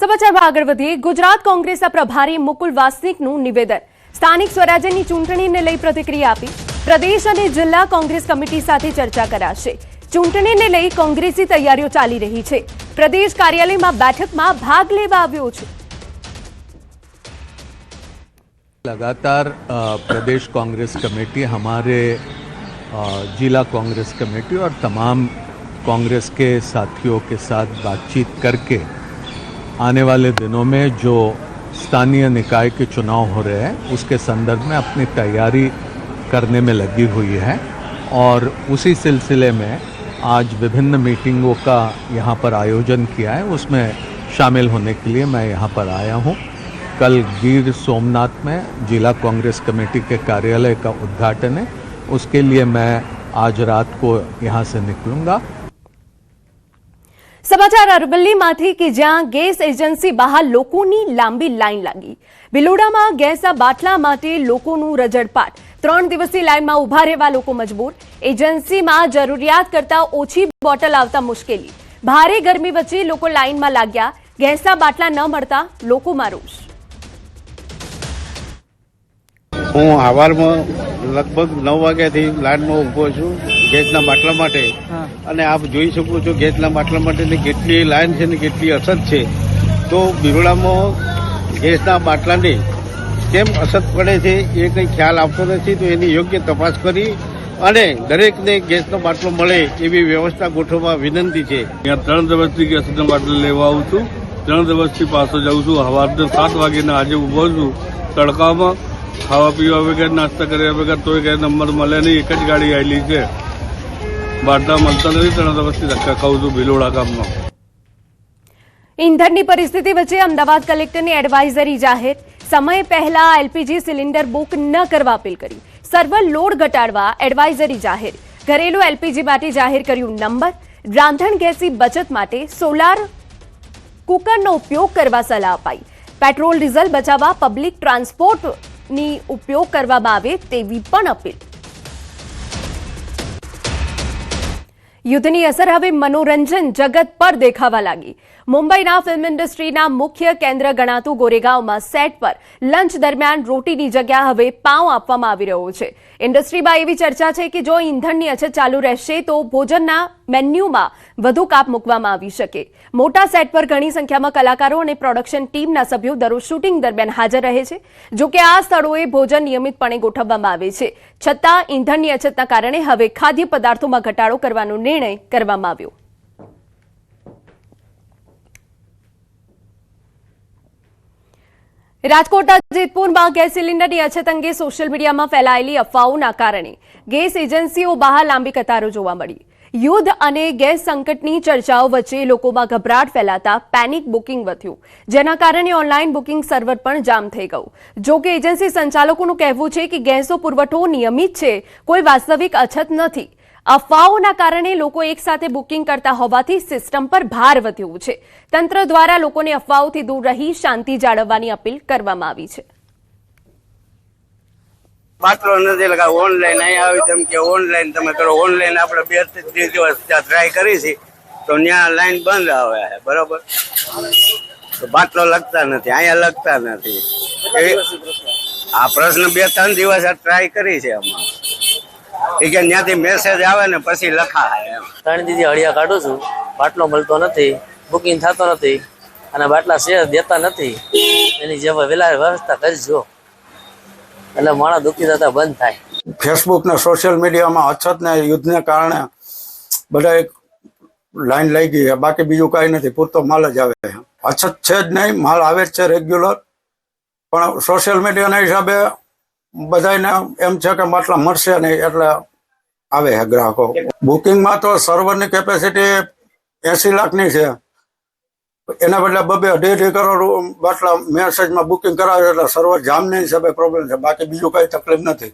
સમાચારમાં આગળ વધીએ. ગુજરાત કોંગ્રેસના પ્રભારી મુકુલ વાસનિકનું નિવેદન. સ્થાનિક સ્વરાજ્યની ચૂંટણીને લઈ પ્રતિક્રિયા આપી. પ્રદેશ અને જિલ્લા કોંગ્રેસ કમિટી સાથે ચર્ચા કરાશે. ચૂંટણીને લઈ કોંગ્રેસી તૈયારીઓ ચાલી રહી છે. પ્રદેશ કાર્યાલયમાં બેઠકમાં ભાગ લેવા આવ્યો છે. लगातार प्रदेश कांग्रेस कमेटी हमारे जिला कांग्रेस कमेटी और तमाम कांग्रेस के साथियों के साथ बातचीत करके आने वाले दिनों में जो स्थानीय निकाय के चुनाव हो रहे हैं उसके संदर्भ में अपनी तैयारी करने में लगी हुई है और उसी सिलसिले में आज विभिन्न मीटिंगों का यहाँ पर आयोजन किया है. उसमें शामिल होने के लिए मैं यहाँ पर आया हूँ. कल गिर सोमनाथ में जिला कांग्रेस कमेटी के कार्यालय का उद्घाटन है. उसके लिए मैं आज रात को यहाँ से निकलूंगा. સમાચાર અરવલ્લીમાંથી કે જ્યાં ગેસ એજન્સી બહાર લોકોની લાંબી લાઈન લાગી. ભિલોડામાં ગેસના બાટલા માટે લોકોનું રજડપાટ. 3 દિવસની લાઈનમાં ઉભા રહેવા લોકો મજબૂર. એજન્સીમાં જરૂરિયાત કરતાં ઓછી બોટલ આવતા મુશ્કેલી. ભારે ગરમી વચ્ચે લોકો લાઈનમાં લાગ્યા. ગેસના બાટલા ન મળતા લોકોમાં રોષ. હું સવારમાં લગભગ 9 વાગ્યાથી લાઈનમાં ઊભો છું ગેસના બાટલા માટે અને આપ જોઈ શકો છો ગેસના બાટલા માટેની કેટલી લાઈન છે ને કેટલી અછત છે. તો બિરોડામાં ગેસના બાટલાની કેમ અછત પડે છે એ કંઈ ખ્યાલ આવતો નથી. તો એની યોગ્ય તપાસ કરી અને દરેકને ગેસનો બાટલો મળે એવી વ્યવસ્થા ગોઠવવા વિનંતી છે. ત્યાં 3 દિવસથી ગેસનો બાટલો લેવા આવું છું. 3 દિવસથી પાછો જાઉં છું. સવારના 7 વાગ્યાના આજે ઊભો છું તડકામાં. ખાવા પીવા વગર નાસ્તા કર્યા વગર તોય કઈ નંબર મળે નહીં. એક જ ગાડી આવેલી છે. બાટલા મળતા નથી. 3 દિવસથી ધક્કા ખાઉં છું ભિલોડા ગામમાં. ઇંધણની પરિસ્થિતિ વચ્ચે અમદાવાદ કલેક્ટરની એડવાઇઝરી જાહેર. સમય પહેલા એલપીજી સિલિન્ડર બુક ન કરવા અપીલ કરી. સર્વર લોડ ઘટાડવા એડવાઇઝરી જાહેર. ઘરેલું એલપીજી માટે જાહેર કર્યું નંબર. રાંધણ ગેસની બચત માટે સોલાર કુકરનો ઉપયોગ કરવા સલાહ અપાઈ. પેટ્રોલ ડીઝલ બચાવવા પબ્લિક ટ્રાન્સપોર્ટની ઉપયોગ કરવામાં આવે તેવી પણ અપીલ. યુદ્ધની અસર હવે મનોરંજન જગત પર દેખાવા લાગી. મુંબઈના ફિલ્મ ઇન્ડસ્ટ્રીના મુખ્ય કેન્દ્ર ગણાતું ગોરેગાંવમાં સેટ પર લંચ દરમિયાન રોટીની જગ્યા હવે પાઉં આપવામાં આવી રહ્યો છે. ઇન્ડસ્ટ્રીમાં એવી ચર્ચા છે કે જો ઈંધણની અછત ચાલુ રહેશે તો ભોજનના મેન્યુમાં વધુ કાપ મૂકવામાં આવી શકે. મોટા સેટ પર ઘણી સંખ્યામાં કલાકારો અને પ્રોડક્શન ટીમના સભ્યો દરરોજ શૂટિંગ દરમિયાન હાજર રહે છે. જો કે આ સ્થળોએ ભોજન નિયમિતપણે ગોઠવવામાં આવે છે. છતાં ઈંધણની અછતના કારણે હવે ખાદ્ય પદાર્થોમાં ઘટાડો કરવાનો નિર્ણય કરવામાં આવ્યો. રાજકોટના જેતપુરમાં ગેસ સિલિન્ડરની અછત અંગે સોશિયલ મીડિયામાં ફેલાયેલી અફવાઓના કારણે ગેસ એજન્સીઓ બહાર લાંબી કતારો જોવા મળી. યુદ્ધ અને ગેસ સંકટની ચર્ચાઓ વચ્ચે લોકોમાં ગભરાટ ફેલાતા પેનિક બુકિંગ વધ્યું, જેના કારણે ઓનલાઈન બુકિંગ સર્વર પણ જામ થઈ ગયું. જો કે એજન્સી સંચાલકોનું કહેવું છે કે ગેસનો પુરવઠો નિયમિત છે, કોઈ વાસ્તવિક અછત નથી. અફવાઓના કારણે લોકો એકસાથે બુકિંગ કરતા હોવાથી સિસ્ટમ પર ભાર વધ્યો છે. તંત્ર દ્વારા લોકોને અફવાઓથી દૂર રહી શાંતિ જાળવવાની અપીલ કરવામાં આવી છે. બાટલો નથી લગાવ ઓનલાઈન અહીં આવી તેમ કે ઓનલાઈન તમે કરો. ઓનલાઈન આપણે 2 થી 3 દિવસ ત્યાં ટ્રાય કરી છે તો ત્યાં લાઈન બંધ આવે બરોબર. તો બાટલો લગતા નથી, અહીંયા લગતા નથી. આ પ્રશ્ન 2-3 દિવસ ટ્રાય કરી છે આમાં. એ કે ત્યાંથી મેસેજ આવે ને પછી લખાય. 3 દીદી હળિયા કાઢું છું, બાટલો મળતો નથી, બુકિંગ થતો નથી અને બાટલા શેર દેતા નથી. એની જે વેલા વ્યવસ્થા કરજો એટલે માણસ દુઃખી થતા બંધ થાય. ફેસબુક ને સોશિયલ મીડિયામાં અછત ને યુદ્ધને કારણે બધા એક લાઈન લઈ ગઈ. બાકી બીજું કઈ નથી, પૂરતો માલ જ આવે. અછત છે જ નહીં, માલ આવે જ છે રેગ્યુલર. પણ સોશિયલ મીડિયાના હિસાબે બધાને એમ છે કે બાટલા મળશે નહીં એટલે આવે છે ગ્રાહકો. બુકિંગમાં તો સર્વરની કેપેસિટી 80 લાખની છે. એના બદલે 2-2.5 કરોડ બાટલા મેસેજમાં બુકિંગ કરાવે એટલે સર્વર જામની હિસાબે પ્રોબ્લેમ છે. બાકી બીજું કઈ તકલીફ નથી.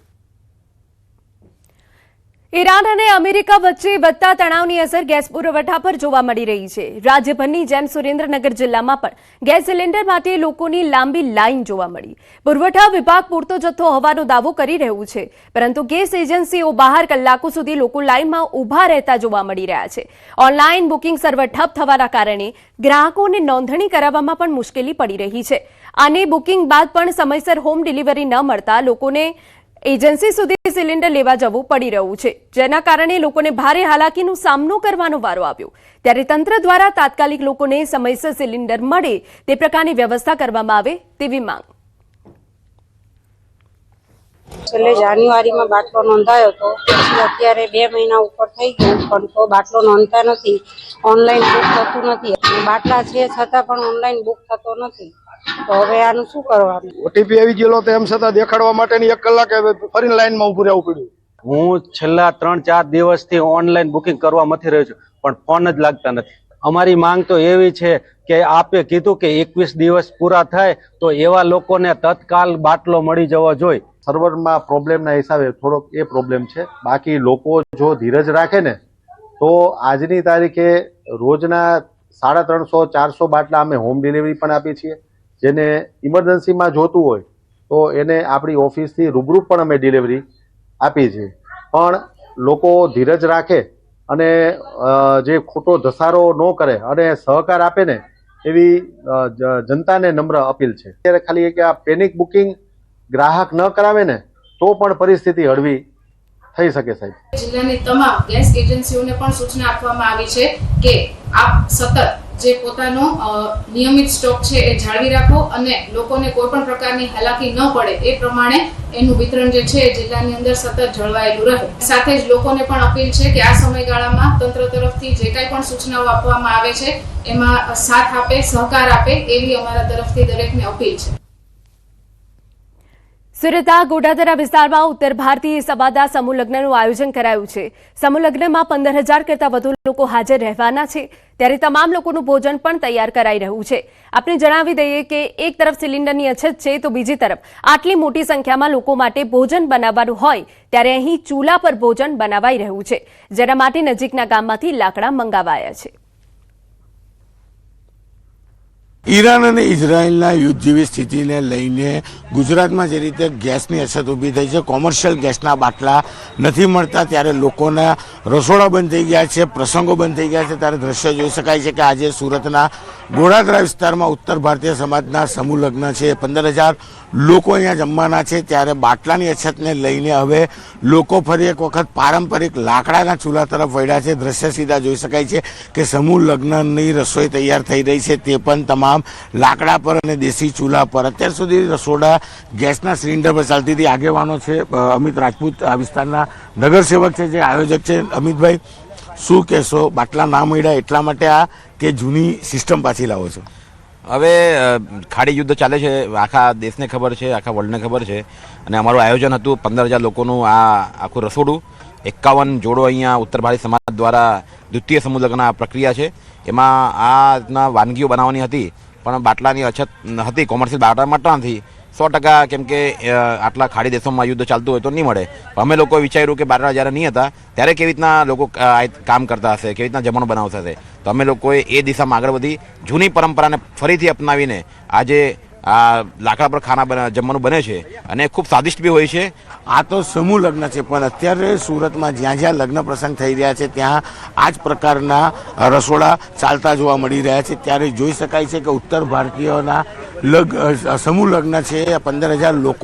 ઈરાન અને અમેરિકા વચ્ચે વધતા તણાવની અસર ગેસ પુરવઠા પર જોવા મળી રહી છે. રાજ્યભરની જેમ સુરેન્દ્રનગર જિલ્લામાં પણ ગેસ સિલિન્ડર માટે લોકોની લાંબી લાઈન જોવા મળી. પુરવઠા વિભાગ પૂરતો જથ્થો હોવાનો દાવો કરી રહ્યું છે, પરંતુ ગેસ એજન્સીઓ બહાર કલાકો સુધી લોકો લાઈનમાં ઊભા રહેતા જોવા મળી રહ્યા છે. ઓનલાઈન બુકિંગ સર્વર ઠપ થવાના કારણે ગ્રાહકોને નોંધણી કરાવવામાં પણ મુશ્કેલી પડી રહી છે. અને બુકિંગ બાદ પણ સમયસર હોમ ડિલિવરી ન મળતા લોકોને એજન્સી સુધી સિલિન્ડર લેવા જવું પડી રહ્યું છે, જેના કારણે લોકોને ભારે હાલાકીનો સામનો કરવાનો વારો આવ્યો. ત્યારે તંત્ર દ્વારા તાત્કાલિક લોકોને સમયસર સિલિન્ડર મળે તે પ્રકારની વ્યવસ્થા કરવામાં આવે તેવી માંગ. છેલ્લે જાન્યુઆરીમાં બાટલો નોંધાયો હતો, પછી અત્યારે 2 મહિના ઉપર થઈ ગયું પણ તો બાટલો નોંધતા નથી, ઓનલાઈન બુક થતું નથી. બાટલા છે છતાં પણ ઓનલાઈન બુક થતો નથી. તો હવે આનું શું કરવાનું? ઓટીપી આવી ગયેલો તેમ છતાં દેખાડવા માટેની 1 કલાકે ફરીને લાઈનમાં ઉભું રહેવું પડ્યું. હું છેલ્લા 3-4 દિવસથી ઓનલાઈન બુકિંગ કરવા મથી રહ્યો છું, પણ ફોન જ લાગતા નથી. અમારી માંગ તો એવી છે કે આપે કીધું કે 21 દિવસ પૂરા થાય તો એવા લોકોને તત્કાલ બાટલો મળી જવો જોઈએ. સર્વરમાં પ્રોબ્લેમના હિસાબે થોડોક એ પ્રોબ્લેમ છે. બાકી લોકો જો ધીરજ રાખે ને તો આજની તારીખે રોજના 350-400 બાટલા અમે હોમ ડિલિવરી પણ આપીએ છીએ. જેને ઇમરજન્સીમાં જોતું હોય તો એને આપણી ઓફિસથી રૂબરૂ પણ અમે ડિલિવરી આપીએ છીએ. પણ લોકો ધીરજ રાખે અને જે ખોટો ધસારો ન કરે અને સહકાર આપે ને એવી જનતાને નમ્ર અપીલ છે. અત્યારે ખાલી કે આ પેનિક બુકિંગ ગ્રાહક ન કરાવે ને તો પણ પરિસ્થિતિ હળવી થઈ શકે. સાહેબ, જિલ્લાની તમામ ગેસ એજન્સીઓને પણ સૂચના આપવામાં આવી છે કે આપ સતત જે પોતાનો નિયમિત સ્ટોક છે એ જાળવી રાખો અને લોકોને કોઈ પણ પ્રકારની હાલાકી ન પડે એ પ્રમાણે એનું વિતરણ જે છે જિલ્લાની અંદર સતત જળવાયેલું રહે. સાથે જ લોકોને પણ અપીલ છે કે આ સમયગાળામાં તંત્ર તરફથી જે કાંઈ પણ સૂચનાઓ આપવામાં આવે છે એમાં સાથ આપે, સહકાર આપે એવી અમારા તરફથી દરેકને અપીલ છે. સુરતના ગોડાદરા વિસ્તારમાં ઉત્તર ભારતીય સમાજના સમૂહ લગ્નનું આયોજન કરાયું છે. સમૂહ લગ્નમાં 15,000 કરતાં વધુ લોકો હાજર રહેવાના છે. ત્યારે તમામ લોકોનું ભોજન પણ તૈયાર કરાઈ રહ્યું છે. આપણે જણાવી દઈએ કે એક તરફ સિલિન્ડરની અછત છે તો બીજી તરફ આટલી મોટી સંખ્યામાં લોકો માટે ભોજન બનાવવાનું હોય ત્યારે અહીં ચૂલા પર ભોજન બનાવાઈ રહ્યું છે, જેના માટે નજીકના ગામમાંથી લાકડા મંગાવાયા છે. ઈરાન અને ઇઝરાયલના યુદ્ધ જેવી સ્થિતિને લઈને ગુજરાતમાં જે રીતે ગેસની અછત ઊભી થઈ છે, કોમર્શિયલ ગેસના બાટલા નથી મળતા, ત્યારે લોકોના રસોડા બંધ થઈ ગયા છે, પ્રસંગો બંધ થઈ ગયા છે. ત્યારે દ્રશ્ય જોઈ શકાય છે કે આજે સુરતના ગોડાદરા વિસ્તારમાં ઉત્તર ભારતીય સમાજના સમૂહ લગ્ન છે. 15,000 લોકો અહીંયા જમવાના છે. ત્યારે બાટલાની અછતને લઈને હવે લોકો ફરી એક વખત પારંપરિક લાકડાના ચૂલા તરફ વળ્યા છે. દ્રશ્ય સીધા જોઈ શકાય છે કે સમૂહ લગ્નની રસોઈ તૈયાર થઈ રહી છે, તે પણ તમામ લાકડા પર અને દેશી ચૂલા પર. અત્યાર સુધી રસોડા ગેસના સિલિન્ડર પર ચાલતી હતી. આગેવાનો છે, અમિત રાજપૂત આ વિસ્તારના નગરસેવક છે, જે આયોજક છે. અમિતભાઈ, શું કહેશો? બાટલા ના મળ્યા એટલા માટે આ કે જૂની સિસ્ટમ પાછી લાવો છો? હવે ખાડી યુદ્ધ ચાલે છે, આખા દેશને ખબર છે, આખા વર્લ્ડને ખબર છે. અને અમારું આયોજન હતું 15,000 લોકોનું આ આખું રસોડું. 51 જોડો અહીંયા ઉત્તર ભારતીય સમાજ દ્વારા દ્વિતીય સમૂહ લગ્ન પ્રક્રિયા છે. એમાં આ રીતના વાનગીઓ બનાવવાની હતી, પણ બાટલાની અછત હતી. કોમર્શિયલ બાટલા મળતા નથી 100%, કેમ કે આટલા ખાડી દેશોમાં યુદ્ધ ચાલતું હોય તો નહીં મળે. અમે લોકોએ વિચાર્યું કે બાટલા જ્યારે નહીં હતા ત્યારે કેવી રીતના લોકો કામ કરતા હશે, કેવી રીતના જમવાનું બનાવતા હશે. તો અમે લોકોએ એ દિશામાં આગળ વધી જૂની પરંપરાને ફરીથી અપનાવીને આજે આ લાકડા પર જમવાનું બને છે અને ખૂબ સ્વાદિષ્ટ બી હોય છે. આ તો સમૂહ લગ્ન છે, પણ અત્યારે સુરતમાં જ્યાં જ્યાં લગ્ન પ્રસંગ થઈ રહ્યા છે ત્યાં આ જ પ્રકારના રસોડા ચાલતા જોવા મળી રહ્યા છે. ત્યારે જોઈ શકાય છે કે ઉત્તર ભારતીયોના સમૂહ લગ્ન છે. 15,000 લોકો